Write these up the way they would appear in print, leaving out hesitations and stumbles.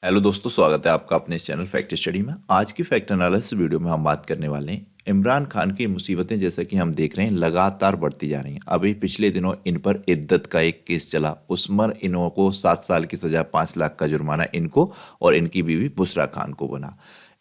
Hello दोस्तों, स्वागत है आपका अपने इस चैनल फैक्ट स्टडी में। आज की फैक्ट एनालिसिस वीडियो में हम बात करने वाले हैं इमरान खान की मुसीबतें। जैसा कि हम देख रहे हैं लगातार बढ़ती जा रही हैं। अभी पिछले दिनों इन पर इद्दत का एक केस चला, उसमें इन्हों को 7 साल की सजा, 5 लाख का जुर्माना इनको और इनकी बीवी बुशरा खान को बना।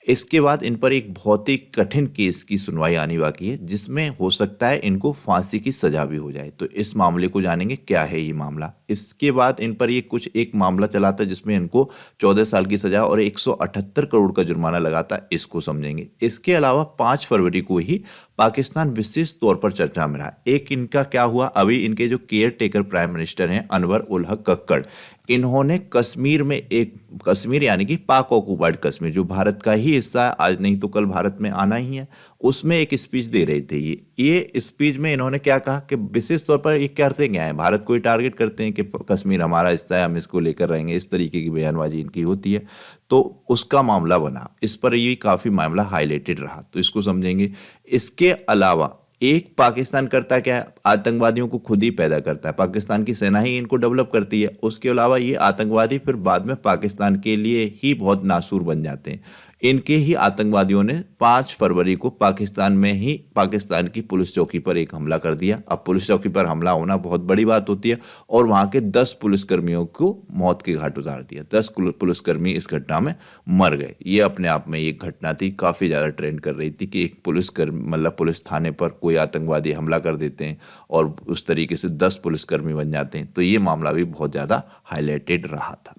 इसके बाद इन पर एक बहुत ही कठिन केस की सुनवाई आनी बाकी है, जिसमें हो सकता है इनको फांसी की सजा भी हो जाए। तो इस मामले को जानेंगे, क्या है ये मामला। इसके बाद इन पर ये कुछ एक मामला चला था जिसमें इनको 14 साल की सजा और 178 करोड़ का जुर्माना लगा था, इसको समझेंगे। इसके अलावा 5 फरवरी को ही पाकिस्तान विशेष तौर पर चर्चा में रहा। एक इनका क्या हुआ, अभी इनके जो केयर टेकर प्राइम मिनिस्टर हैं अनवर उल हक कक्कड़, इन्होंने कश्मीर में एक, कश्मीर यानी कि पाक ऑक्युपाइड कश्मीर जो भारत का ही हिस्सा है, आज नहीं तो कल भारत में आना ही है, उसमें एक स्पीच दे रहे थे। ये स्पीच में इन्होंने क्या कहा कि विशेष तौर पर ये करते क्या है, भारत को ही टारगेट करते हैं कि कश्मीर हमारा हिस्सा है, हम इसको लेकर रहेंगे, इस तरीके की बयानबाजी इनकी होती है। तो उसका मामला बना, इस पर ये काफ़ी मामला हाईलाइटेड रहा, तो इसको समझेंगे। इसके अलावा एक पाकिस्तान करता क्या है, आतंकवादियों को खुद ही पैदा करता है, पाकिस्तान की सेना ही इनको डेवलप करती है। उसके अलावा ये आतंकवादी फिर बाद में पाकिस्तान के लिए ही बहुत नासूर बन जाते हैं। इनके ही आतंकवादियों ने 5 फरवरी को पाकिस्तान में ही पाकिस्तान की पुलिस चौकी पर एक हमला कर दिया। अब पुलिस चौकी पर हमला होना बहुत बड़ी बात होती है, और वहां के 10 पुलिसकर्मियों को मौत के घाट उतार दिया। 10 पुलिसकर्मी इस घटना में मर गए। ये अपने आप में एक घटना थी, काफ़ी ज़्यादा ट्रेंड कर रही थी कि एक पुलिसकर्मी, मतलब पुलिस थाने पर कोई आतंकवादी हमला कर देते हैं और उस तरीके से 10 पुलिसकर्मी बन जाते हैं। तो ये मामला भी बहुत ज़्यादा हाईलाइटेड रहा था।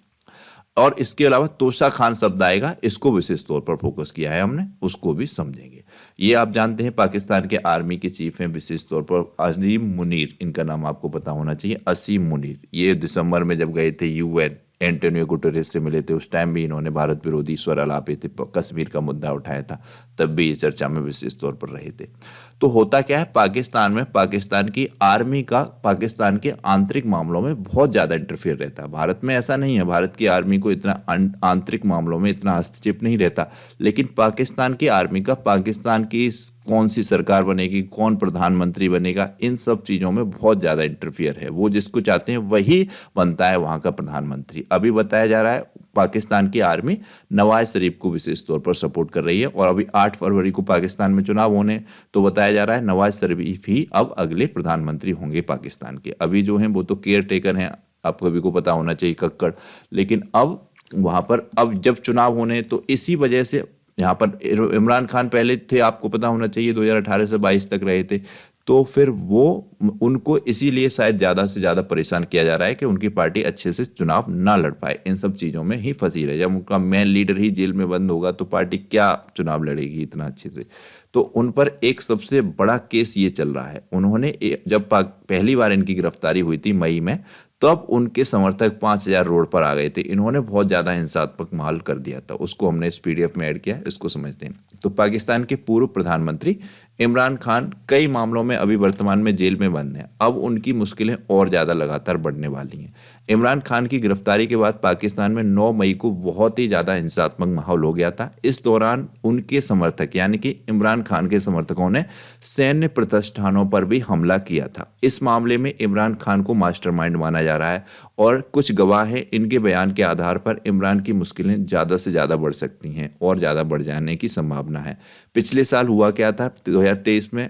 और इसके अलावा तोशा खान शब्द आएगा, इसको विशेष तौर पर फोकस किया है हमने, उसको भी समझेंगे। ये आप जानते हैं पाकिस्तान के आर्मी के चीफ हैं विशेष तौर पर असीम मुनीर, इनका नाम आपको पता होना चाहिए, असीम मुनीर। ये दिसंबर में जब गए थे यूएन, एंटोनियो गुटेरेस से मिले थे, उस टाइम भी इन्होंने भारत विरोधी स्वर अलापे थे, कश्मीर का मुद्दा उठाया था, तब भी ये चर्चा में विशेष तौर पर रहे थे। तो होता क्या है, पाकिस्तान में पाकिस्तान की आर्मी का पाकिस्तान के आंतरिक मामलों में बहुत ज़्यादा इंटरफेयर रहता है। भारत में ऐसा नहीं है, भारत की आर्मी को इतना आंतरिक मामलों में इतना हस्तक्षेप नहीं रहता, लेकिन पाकिस्तान की आर्मी का पाकिस्तान की कौन सी सरकार बनेगी, कौन प्रधानमंत्री बनेगा, इन सब चीज़ों में बहुत ज़्यादा इंटरफियर है। वो जिसको चाहते हैं वही बनता है वहाँ का प्रधानमंत्री। अभी बताया जा रहा है पाकिस्तान की आर्मी नवाज शरीफ को विशेष तौर पर सपोर्ट कर रही है, और अभी 8 फरवरी को पाकिस्तान में चुनाव होने, तो बताया जा रहा है नवाज शरीफ ही अब अगले प्रधानमंत्री होंगे पाकिस्तान के। अभी जो हैं वो तो केयर टेकर हैं, आप सभी को पता होना चाहिए, कक्कड़। लेकिन अब वहाँ पर अब जब चुनाव होने, तो इसी वजह से यहाँ पर इमरान खान पहले थे, आपको पता होना चाहिए 2018 से 22 तक रहे थे, तो फिर वो उनको इसीलिए शायद ज़्यादा से ज़्यादा परेशान किया जा रहा है कि उनकी पार्टी अच्छे से चुनाव ना लड़ पाए, इन सब चीज़ों में ही फंसी रहे। जब उनका मेन लीडर ही जेल में बंद होगा तो पार्टी क्या चुनाव लड़ेगी इतना अच्छे से। तो उन पर एक सबसे बड़ा केस ये चल रहा है, उन्होंने जब पहली बार इनकी गिरफ्तारी हुई थी मई में, तब उनके समर्थक 5000 रोड पर आ गए थे। इन्होंने बहुत ज़्यादा हिंसात्मक माहौल कर दिया था, उसको हमने इस पीडीएफ में ऐड किया, इसको समझते हैं। तो पाकिस्तान के पूर्व प्रधानमंत्री इमरान खान कई मामलों में अभी वर्तमान में जेल में बंद हैं। अब उनकी मुश्किलें और ज़्यादा लगातार बढ़ने वाली हैं। इमरान खान की गिरफ्तारी के बाद पाकिस्तान में 9 मई को बहुत ही ज़्यादा हिंसात्मक माहौल हो गया था। इस दौरान उनके समर्थक यानी कि इमरान खान के समर्थकों ने सैन्य प्रतिष्ठानों पर भी हमला किया था। इस मामले में इमरान खान को मास्टरमाइंड माना जा रहा है, और कुछ गवाह हैं, इनके बयान के आधार पर इमरान की मुश्किलें ज़्यादा से ज़्यादा बढ़ सकती हैं और ज़्यादा बढ़ जाने की संभावना है। पिछले साल हुआ क्या था, 2023 में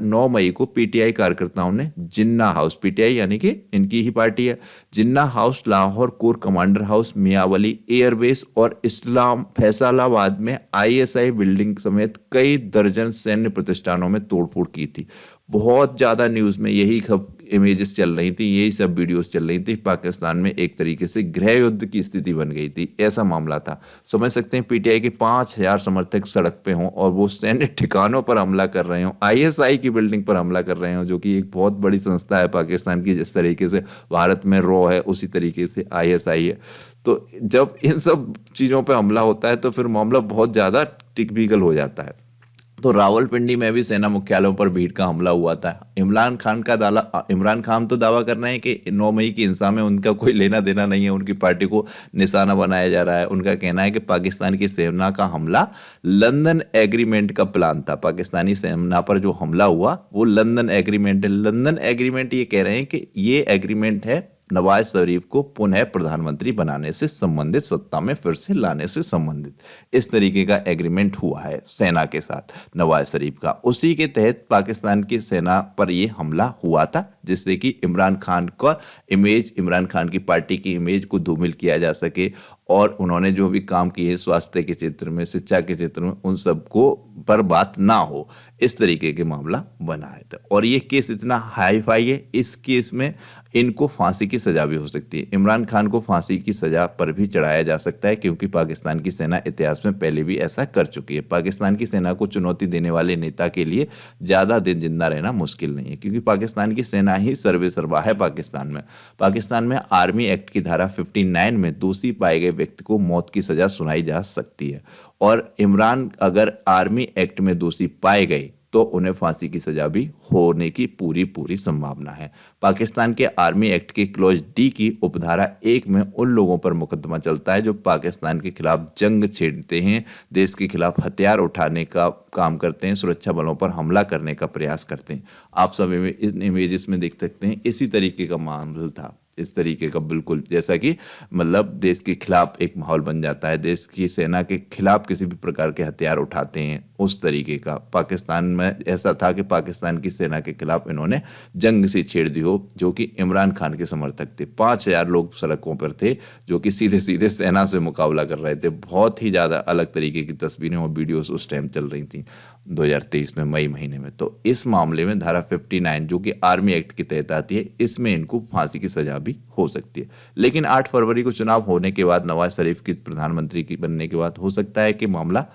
9 मई को पीटीआई कार्यकर्ताओं ने जिन्ना हाउस, पीटीआई यानी कि इनकी ही पार्टी है, Jinnah house, Lahore core commander house, Mianwali airbase और इस्लाम फैसलाबाद में आईएसआई बिल्डिंग समेत कई दर्जन सैन्य प्रतिष्ठानों में तोड़फोड़ की थी। बहुत ज़्यादा न्यूज़ में यही सब इमेजेस चल रही थी, यही सब वीडियोस चल रही थी। पाकिस्तान में एक तरीके से गृह युद्ध की स्थिति बन गई थी, ऐसा मामला था। समझ सकते हैं, पीटीआई के 5000 समर्थक सड़क पे हों और वो सैन्य ठिकानों पर हमला कर रहे हों, आईएसआई की बिल्डिंग पर हमला कर रहे हों, जो कि एक बहुत बड़ी संस्था है पाकिस्तान की। जिस तरीके से भारत में रॉ है, उसी तरीके से आईएसआई है। तो जब इन सब चीज़ों पर हमला होता है तो फिर मामला बहुत ज़्यादा टिपिकल हो जाता है। तो रावलपिंडी में भी सेना मुख्यालयों पर भीड़ का हमला हुआ था। इमरान खान तो दावा कर रहे हैं कि 9 मई की हिंसा में उनका कोई लेना देना नहीं है, उनकी पार्टी को निशाना बनाया जा रहा है। उनका कहना है कि पाकिस्तान की सेना का हमला लंदन एग्रीमेंट का प्लान था। पाकिस्तानी सेना पर जो हमला हुआ वो लंदन एग्रीमेंट है। लंदन एग्रीमेंट ये कह रहे हैं कि ये एग्रीमेंट है नवाज शरीफ को पुनः प्रधानमंत्री बनाने से संबंधित, सत्ता में फिर से लाने से संबंधित इस तरीके का एग्रीमेंट हुआ है सेना के साथ नवाज शरीफ का। उसी के तहत पाकिस्तान की सेना पर यह हमला हुआ था, जिससे कि इमरान खान का इमेज, इमरान खान की पार्टी की इमेज को धूमिल किया जा सके और उन्होंने जो भी काम किए स्वास्थ्य के क्षेत्र में, शिक्षा के क्षेत्र में, उन सबको पर बात ना हो, इस तरीके के मामला बनाया था। और ये केस इतना हाई फाई है, इस केस में इनको फांसी की सजा भी हो सकती है। इमरान खान को फांसी की सजा पर भी चढ़ाया जा सकता है, क्योंकि पाकिस्तान की सेना इतिहास में पहले भी ऐसा कर चुकी है। पाकिस्तान की सेना को चुनौती देने वाले नेता के लिए ज़्यादा दिन जिंदा रहना मुश्किल नहीं है, क्योंकि पाकिस्तान की सेना ही सर्वेसर्वा है। पाकिस्तान में आर्मी एक्ट की धारा 59 में दोषी पाए गए व्यक्ति को मौत की सजा सुनाई जा सकती है, और इमरान अगर आर्मी एक्ट में दोषी पाए गए तो उन्हें फांसी की सजा भी होने की पूरी संभावना है। पाकिस्तान के आर्मी एक्ट के क्लॉज डी की उपधारा 1 में उन लोगों पर मुकदमा चलता है जो पाकिस्तान के खिलाफ जंग छेड़ते हैं, देश के खिलाफ हथियार उठाने का काम करते हैं, सुरक्षा बलों पर हमला करने का प्रयास करते हैं। आप सब इन इमेजेस में देख सकते हैं, इसी तरीके का मामला था, इस तरीके का बिल्कुल, जैसा कि मतलब देश के खिलाफ एक माहौल बन जाता है, देश की सेना के खिलाफ किसी भी प्रकार के हथियार उठाते हैं, उस तरीके का पाकिस्तान में ऐसा था कि पाकिस्तान की सेना के खिलाफ इन्होंने जंग सी छेड़ दी हो, जो कि इमरान खान के समर्थक थे। 5000 लोग सड़कों पर थे जो कि सीधे सीधे सेना से मुकाबला कर रहे थे। बहुत ही ज़्यादा अलग तरीके की तस्वीरें और वीडियोस उस टाइम चल रही थी 2023 में मई महीने में। तो इस मामले में धारा 59 जो कि आर्मी एक्ट के तहत आती है, इसमें इनको फांसी की सजा भी हो सकती है। लेकिन 8 फरवरी को चुनाव होने के बाद, नवाज शरीफ की प्रधानमंत्री की बनने के बाद, हो सकता है कि मामला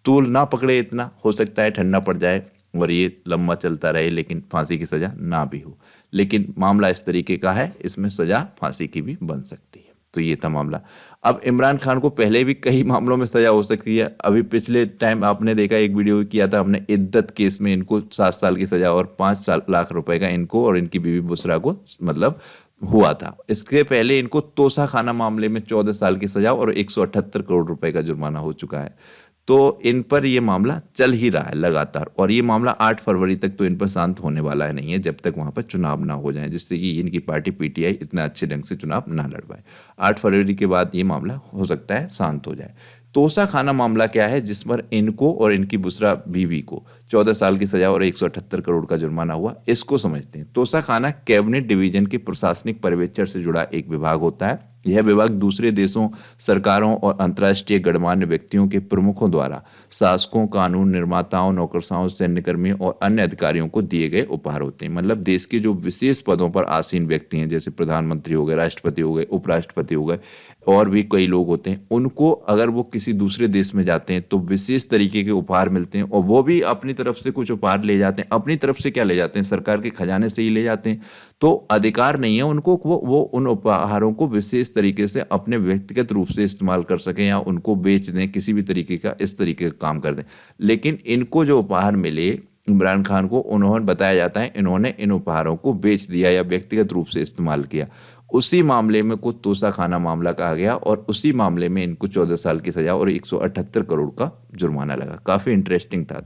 तूल ना पकड़े, इतना हो सकता है ठंडा पड़ जाए और ये लंबा चलता रहे, लेकिन फांसी की सजा ना भी हो। लेकिन मामला इस तरीके का है, इसमें सजा फांसी की भी बन सकती है। तो ये था मामला। अब इमरान खान को पहले भी कई मामलों में सजा हो सकती है। अभी पिछले टाइम आपने देखा, एक वीडियो किया था हमने, इद्दत केस में इनको 7 साल की सजा और 5 लाख रुपए का इनको और इनकी बीवी बुशरा को मतलब हुआ था। इसके पहले इनको तोसा खाना मामले में 14 साल की सजा और 178 करोड़ रुपए का जुर्माना हो चुका है। तो इन पर ये मामला चल ही रहा है लगातार, और ये मामला 8 फरवरी तक तो इन पर शांत होने वाला है नहीं है, जब तक वहां पर चुनाव ना हो जाए, जिससे कि इनकी पार्टी पीटीआई इतना अच्छे ढंग से चुनाव ना लड़ पाए। 8 फरवरी के बाद ये मामला हो सकता है शांत हो जाए। तोसा खाना मामला क्या है, जिस पर इनको और इनकी बुशरा बीवी को 14 साल की सजा और 178 करोड़ का जुर्माना हुआ, इसको समझते हैं। तोसा खाना कैबिनेट डिवीजन के प्रशासनिक पर्यवेक्षण से जुड़ा एक विभाग होता है। यह विभाग दूसरे देशों, सरकारों और अंतर्राष्ट्रीय गणमान्य व्यक्तियों के प्रमुखों द्वारा शासकों, कानून निर्माताओं, नौकरशाहों, सैन्यकर्मियों और अन्य अधिकारियों को दिए गए उपहार होते हैं। मतलब देश के जो विशेष पदों पर आसीन व्यक्ति हैं, जैसे प्रधानमंत्री हो गए, राष्ट्रपति हो गए, उपराष्ट्रपति हो गए, और भी कई लोग होते हैं, उनको अगर वो किसी दूसरे देश में जाते हैं तो विशेष तरीके के उपहार मिलते हैं, और वो भी अपनी तरफ से कुछ उपहार ले जाते हैं। अपनी तरफ से क्या ले जाते हैं, सरकार के खजाने से ही ले जाते हैं। तो अधिकार नहीं है उनको, वो उन उपहारों को विशेष तरीके से अपने व्यक्तिगत रूप से इस्तेमाल कर सकें या उनको बेच दें, किसी भी तरीके का इस तरीके का काम कर दें। लेकिन इनको जो उपहार मिले इमरान खान को, उन्होंने बताया जाता है इन्होंने इन उपहारों को बेच दिया या व्यक्तिगत रूप से इस्तेमाल किया। उसी मामले में को तोसा खाना मामला कहा गया, और उसी मामले में इनको 14 साल की सजा और 178 करोड़ का जुर्माना लगा। काफी इंटरेस्टिंग था।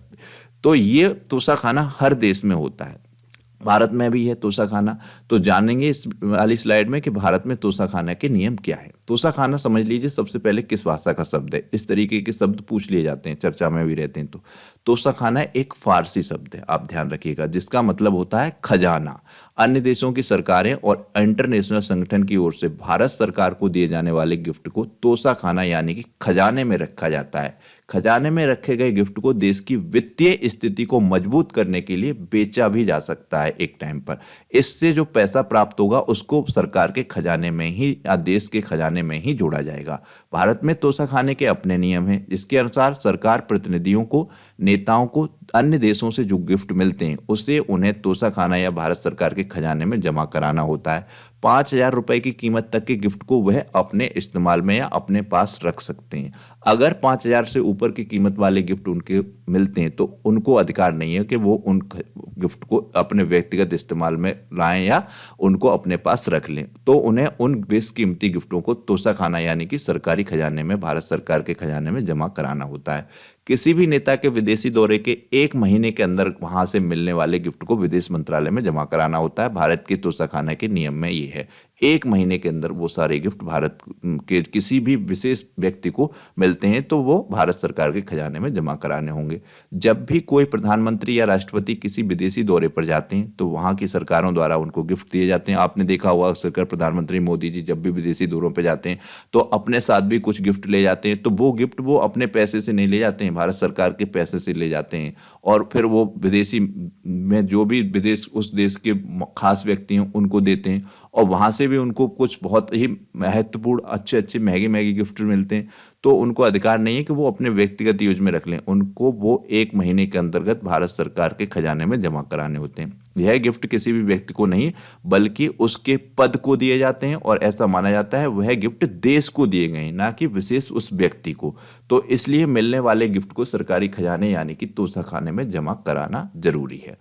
तो ये तोसा खाना हर देश में होता है, भारत में भी है तोसा खाना। तो जानेंगे इस वाली स्लाइड में कि भारत में तोसा खाना के नियम क्या है। तोसा खाना समझ लीजिए सबसे पहले किस भाषा का शब्द है, इस तरीके के शब्द पूछ लिए जाते हैं, चर्चा में भी रहते हैं। तो तोसा खाना एक फारसी शब्द है, आप ध्यान रखिएगा, जिसका मतलब होता है खजाना। अन्य देशों की सरकारें और इंटरनेशनल संगठन की ओर से भारत सरकार को दिए जाने वाले गिफ्ट को तोसा खाना यानी कि खजाने में रखा जाता है। खजाने में रखे गए गिफ्ट को देश की वित्तीय स्थिति को मजबूत करने के लिए बेचा भी जा सकता है एक टाइम पर। इससे जो पैसा प्राप्त होगा उसको सरकार के खजाने में ही या देश के खजाने में ही जोड़ा जाएगा। भारत में तोसा खाने के अपने नियम हैं, जिसके अनुसार सरकार प्रतिनिधियों को, नेताओं को अन्य देशों से जो गिफ्ट मिलते हैं उसे उन्हें तोसा खाना या भारत सरकार के खजाने में जमा कराना होता है। 5,000 रुपए की कीमत तक के गिफ्ट को वह अपने इस्तेमाल में या अपने पास रख सकते हैं। अगर 5,000 से ऊपर की कीमत वाले गिफ्ट उनके मिलते हैं तो उनको अधिकार नहीं है कि वो उन गिफ्ट को अपने व्यक्तिगत इस्तेमाल में लाएं या उनको अपने पास रख लें। तो उन्हें उन बेशकीमती गिफ्टों को तोसा खाना यानी कि सरकारी खजाने में, भारत सरकार के खजाने में जमा कराना होता है। किसी भी नेता के विदेशी दौरे के 1 महीने के अंदर वहां से मिलने वाले गिफ्ट को विदेश मंत्रालय में जमा कराना होता है। भारत के तोसा खाना के नियम में ये है। 1 महीने के अंदर वो सारे गिफ्ट भारत के किसी भी विशेष व्यक्ति को मिलते हैं तो वो भारत सरकार के खजाने में जमा कराने होंगे। जब भी कोई प्रधानमंत्री या राष्ट्रपति किसी विदेशी दौरे पर जाते हैं तो वहाँ की सरकारों द्वारा उनको गिफ्ट दिए जाते हैं। आपने देखा होगा अक्सर प्रधानमंत्री मोदी जी जब भी विदेशी दौरों पर जाते हैं तो अपने साथ भी कुछ गिफ्ट ले जाते हैं। तो वो गिफ्ट वो अपने पैसे से नहीं ले जाते हैं, भारत सरकार के पैसे से ले जाते हैं और फिर वो विदेशी में जो भी विदेश उस देश के खास व्यक्ति हैं उनको देते हैं और वहाँ से भी उनको कुछ बहुत ही महत्वपूर्ण अच्छे अच्छे महंगे महंगे गिफ्ट मिलते हैं। तो उनको अधिकार नहीं है कि वो अपने व्यक्तिगत यूज में रख लें, उनको वो 1 महीने के अंतर्गत भारत सरकार के खजाने में जमा कराने होते हैं। यह गिफ्ट किसी भी व्यक्ति को नहीं बल्कि उसके पद को दिए जाते हैं और ऐसा माना जाता है वह गिफ्ट देश को दिए गए हैं, ना कि विशेष उस व्यक्ति को। तो इसलिए मिलने वाले गिफ्ट को सरकारी खजाने यानी कि तोशाखाने में जमा कराना जरूरी है।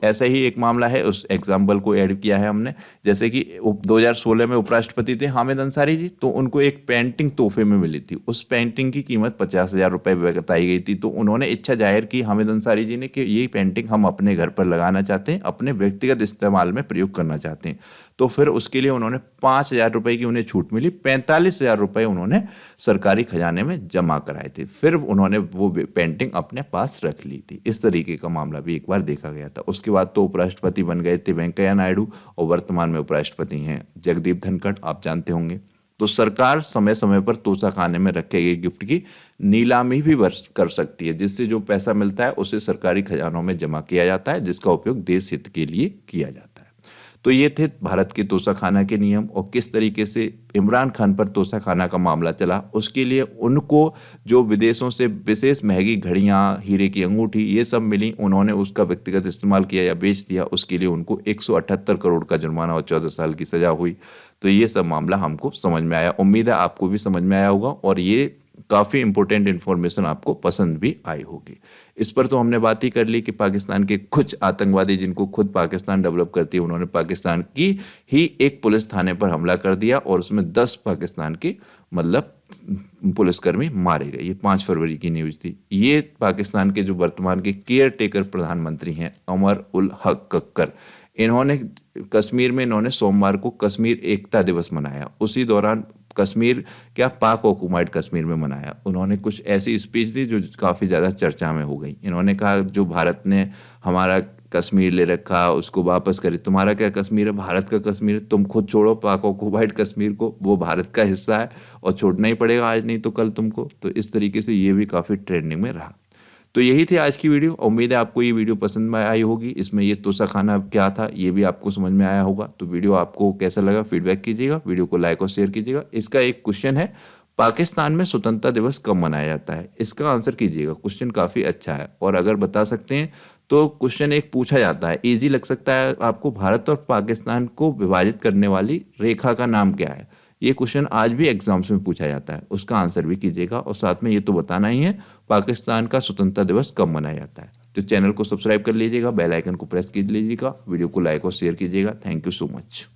ऐसा ही एक मामला है, उस एग्जाम्पल को ऐड किया है हमने। जैसे कि 2016 में उपराष्ट्रपति थे हामिद अंसारी जी, तो उनको एक पेंटिंग तोहफे में मिली थी। उस पेंटिंग की कीमत 50,000 रुपए बताई गई थी। तो उन्होंने इच्छा जाहिर की हामिद अंसारी जी ने कि ये पेंटिंग हम अपने घर पर लगाना चाहते हैं, अपने व्यक्तिगत इस्तेमाल में प्रयोग करना चाहते हैं। तो फिर उसके लिए उन्होंने 5,000 रुपए की उन्हें छूट मिली, 45,000 रुपए उन्होंने सरकारी खजाने में जमा कराए थे। फिर उन्होंने वो पेंटिंग अपने पास रख ली थी। इस तरीके का मामला भी एक बार देखा गया था। उसके बाद तो उपराष्ट्रपति बन गए थे वेंकैया नायडू और वर्तमान में उपराष्ट्रपति हैं जगदीप धनखड़, आप जानते होंगे। तो सरकार समय समय पर तोशाखाने में रखे गए गिफ्ट की नीलामी भी कर सकती है, जिससे जो पैसा मिलता है उसे सरकारी खजानों में जमा किया जाता है, जिसका उपयोग देश हित के लिए किया जाता है। तो ये थे भारत के तोशाखाना के नियम और किस तरीके से इमरान खान पर तोशाखाना का मामला चला। उसके लिए उनको जो विदेशों से विशेष महंगी घड़ियां, हीरे की अंगूठी ये सब मिली, उन्होंने उसका व्यक्तिगत इस्तेमाल किया या बेच दिया, उसके लिए उनको 178 करोड़ का जुर्माना और 14 साल की सजा हुई। तो ये सब मामला हमको समझ में आया, उम्मीद है आपको भी समझ में आया होगा और ये काफ़ी इंपॉर्टेंट इन्फॉर्मेशन आपको पसंद भी आई होगी। इस पर तो हमने बात ही कर ली कि पाकिस्तान के कुछ आतंकवादी जिनको खुद पाकिस्तान डेवलप करती है, उन्होंने पाकिस्तान की ही एक पुलिस थाने पर हमला कर दिया और उसमें 10 पाकिस्तान के मतलब पुलिसकर्मी मारे गए। ये 5 फरवरी की न्यूज़ थी। ये पाकिस्तान के जो वर्तमान के केयर टेकर प्रधानमंत्री हैं उमर उल हक कक्कर, इन्होंने कश्मीर में इन्होंने सोमवार को कश्मीर एकता दिवस मनाया। उसी दौरान कश्मीर क्या पाक ऑक्युपाइड कश्मीर में मनाया। उन्होंने कुछ ऐसी स्पीच दी जो काफ़ी ज़्यादा चर्चा में हो गई। इन्होंने कहा जो भारत ने हमारा कश्मीर ले रखा उसको वापस करे, तुम्हारा क्या कश्मीर है, भारत का कश्मीर है, तुम खुद छोड़ो पाक ऑक्युपाइड कश्मीर को, वो भारत का हिस्सा है और छोड़ना ही पड़ेगा आज नहीं तो कल तुमको। तो इस तरीके से ये भी काफ़ी ट्रेंडिंग में रहा। तो यही थी आज की वीडियो। उम्मीद है आपको ये वीडियो पसंद में आई होगी। इसमें ये तोशाखाना क्या था ये भी आपको समझ में आया होगा। तो वीडियो आपको कैसा लगा फीडबैक कीजिएगा, वीडियो को लाइक और शेयर कीजिएगा। इसका एक क्वेश्चन है, पाकिस्तान में स्वतंत्रता दिवस कब मनाया जाता है, इसका आंसर कीजिएगा। क्वेश्चन काफ़ी अच्छा है और अगर बता सकते हैं तो क्वेश्चन एक पूछा जाता है, ईजी लग सकता है आपको, भारत और पाकिस्तान को विभाजित करने वाली रेखा का नाम क्या है। ये क्वेश्चन आज भी एग्जाम्स में पूछा जाता है, उसका आंसर भी कीजिएगा और साथ में ये तो बताना ही है पाकिस्तान का स्वतंत्रता दिवस कब मनाया जाता है। तो चैनल को सब्सक्राइब कर लीजिएगा, बेल आइकन को प्रेस कीजिएगा, वीडियो को लाइक और शेयर कीजिएगा। Thank you so much.